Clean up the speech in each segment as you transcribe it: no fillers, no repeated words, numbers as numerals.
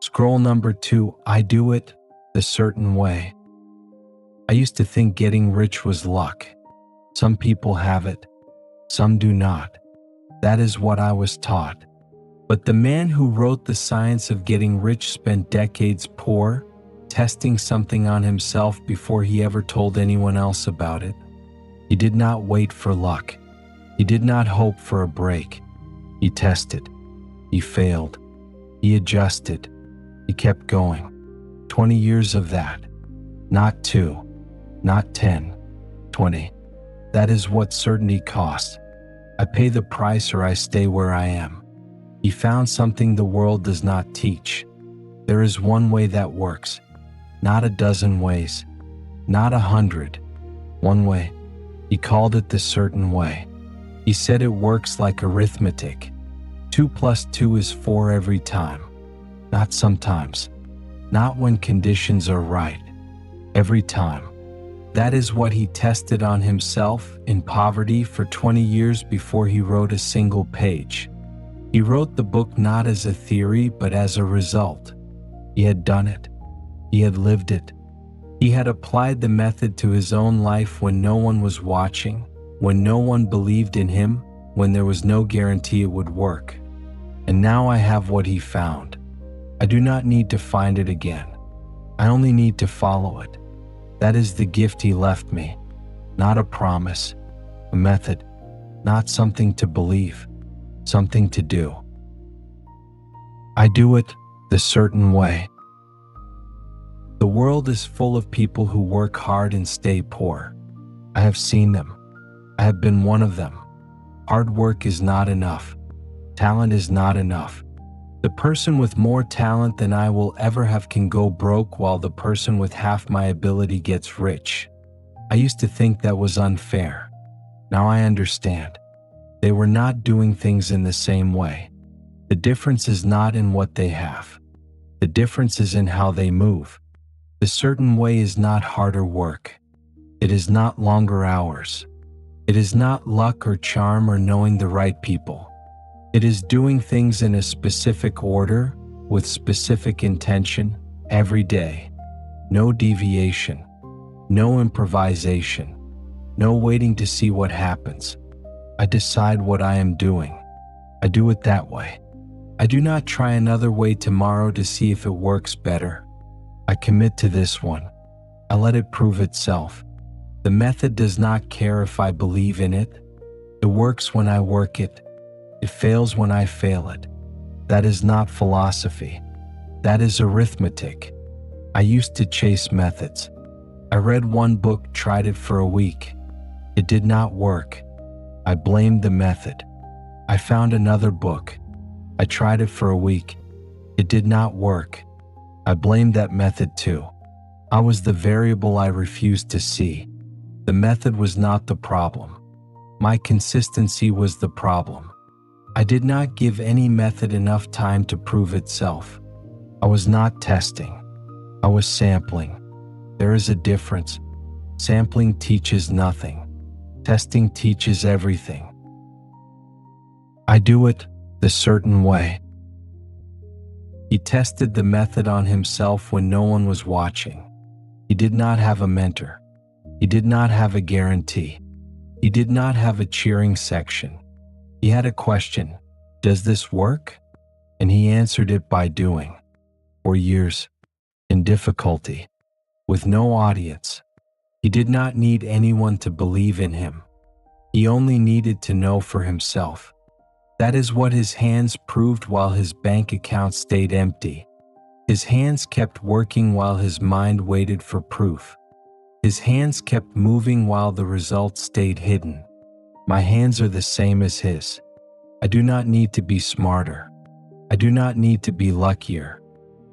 Scroll number 2, I do it the certain way. I used to think getting rich was luck. Some people have it, some do not. That is what I was taught. But the man who wrote The Science of Getting Rich spent decades poor, testing something on himself before he ever told anyone else about it. He did not wait for luck. He did not hope for a break. He tested. He failed. He adjusted. He kept going. 20 years of that. Not 2, not 10, 20. That is what certainty costs. I pay the price or I stay where I am. He found something the world does not teach. There is one way that works, not a dozen ways, not 100. One way. He called it the certain way. He said it works like arithmetic. 2 plus 2 is 4 every time. Not sometimes. Not when conditions are right. Every time. That is what he tested on himself in poverty for 20 years before he wrote a single page. He wrote the book not as a theory but as a result. He had done it. He had lived it. He had applied the method to his own life when no one was watching, when no one believed in him, when there was no guarantee it would work. And now I have what he found. I do not need to find it again. I only need to follow it. That is the gift he left me. Not a promise, a method, not something to believe, something to do. I do it the certain way. The world is full of people who work hard and stay poor. I have seen them. I have been one of them. Hard work is not enough. Talent is not enough. The person with more talent than I will ever have can go broke while the person with half my ability gets rich. I used to think that was unfair. Now I understand. They were not doing things in the same way. The difference is not in what they have. The difference is in how they move. The certain way is not harder work. It is not longer hours. It is not luck or charm or knowing the right people. It is doing things in a specific order, with specific intention, every day. No deviation. No improvisation. No waiting to see what happens. I decide what I am doing. I do it that way. I do not try another way tomorrow to see if it works better. I commit to this one. I let it prove itself. The method does not care if I believe in it. It works when I work it. It fails when I fail it. That is not philosophy. That is arithmetic. I used to chase methods. I read one book, tried it for a week. It did not work. I blamed the method. I found another book. I tried it for a week. It did not work. I blamed that method too. I was the variable I refused to see. The method was not the problem. My consistency was the problem. I did not give any method enough time to prove itself. I was not testing. I was sampling. There is a difference. Sampling teaches nothing. Testing teaches everything. I do it the certain way. He tested the method on himself when no one was watching. He did not have a mentor. He did not have a guarantee. He did not have a cheering section. He had a question, does this work? And he answered it by doing. For years, in difficulty, with no audience. He did not need anyone to believe in him. He only needed to know for himself. That is what his hands proved while his bank account stayed empty. His hands kept working while his mind waited for proof. His hands kept moving while the results stayed hidden. My hands are the same as his. I do not need to be smarter. I do not need to be luckier.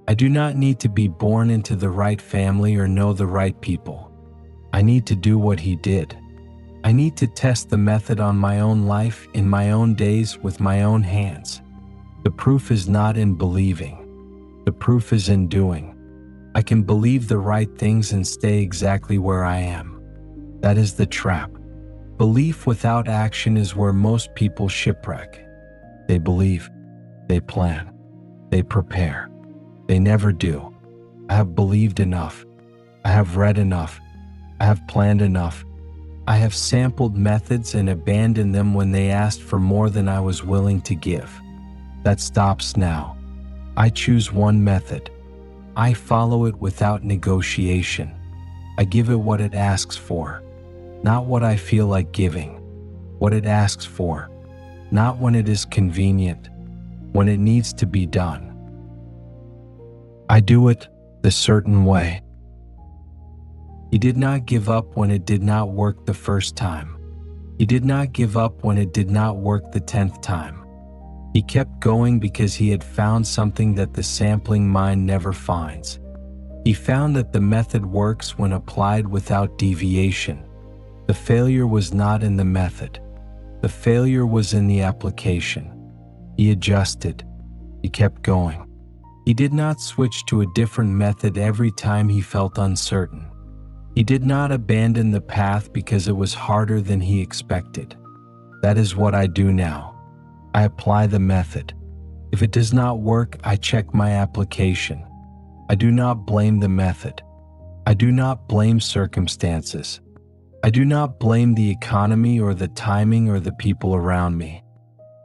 I do not need to be born into the right family or know the right people. I need to do what he did. I need to test the method on my own life in my own days with my own hands. The proof is not in believing. The proof is in doing. I can believe the right things and stay exactly where I am. That is the trap. Belief without action is where most people shipwreck. They believe, they plan, they prepare, They never do. I have believed enough. I have read enough. I have planned enough. I have sampled methods and abandoned them when they asked for more than I was willing to give. That stops now. I choose one method. I follow it without negotiation. I give it what it asks for, not what I feel like giving. What it asks for, not when it is convenient, when it needs to be done. I do it the certain way. He did not give up when it did not work the first time. He did not give up when it did not work the 10th time. He kept going because he had found something that the sampling mind never finds. He found that the method works when applied without deviation. The failure was not in the method. The failure was in the application. He adjusted. He kept going. He did not switch to a different method every time he felt uncertain. He did not abandon the path because it was harder than he expected. That is what I do now. I apply the method. If it does not work, I check my application. I do not blame the method. I do not blame circumstances. I do not blame the economy or the timing or the people around me.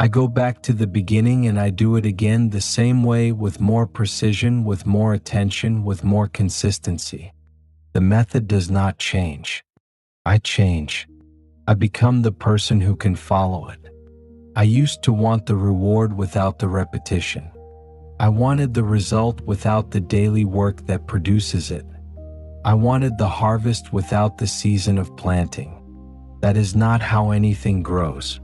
I go back to the beginning and I do it again the same way, with more precision, with more attention, with more consistency. The method does not change. I change. I become the person who can follow it. I used to want the reward without the repetition. I wanted the result without the daily work that produces it. I wanted the harvest without the season of planting. That is not how anything grows.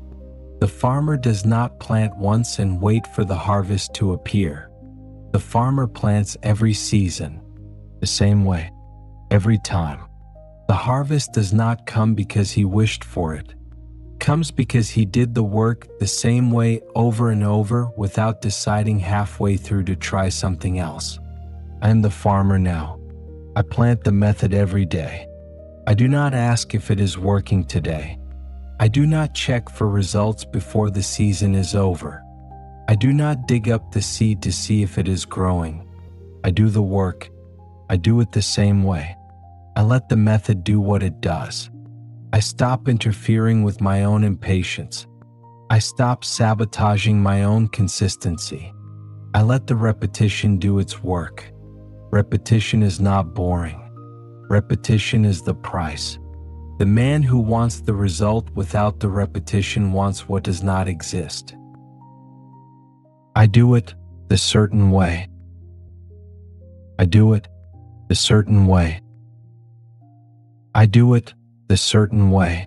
The farmer does not plant once and wait for the harvest to appear. The farmer plants every season, the same way, every time. The harvest does not come because he wished for it. It comes because he did the work the same way over and over without deciding halfway through to try something else. I am the farmer now. I plant the method every day. I do not ask if it is working today. I do not check for results before the season is over. I do not dig up the seed to see if it is growing. I do the work. I do it the same way. I let the method do what it does. I stop interfering with my own impatience. I stop sabotaging my own consistency. I let the repetition do its work. Repetition is not boring. Repetition is the price. The man who wants the result without the repetition wants what does not exist. I do it the certain way. I do it the certain way. I do it the certain way.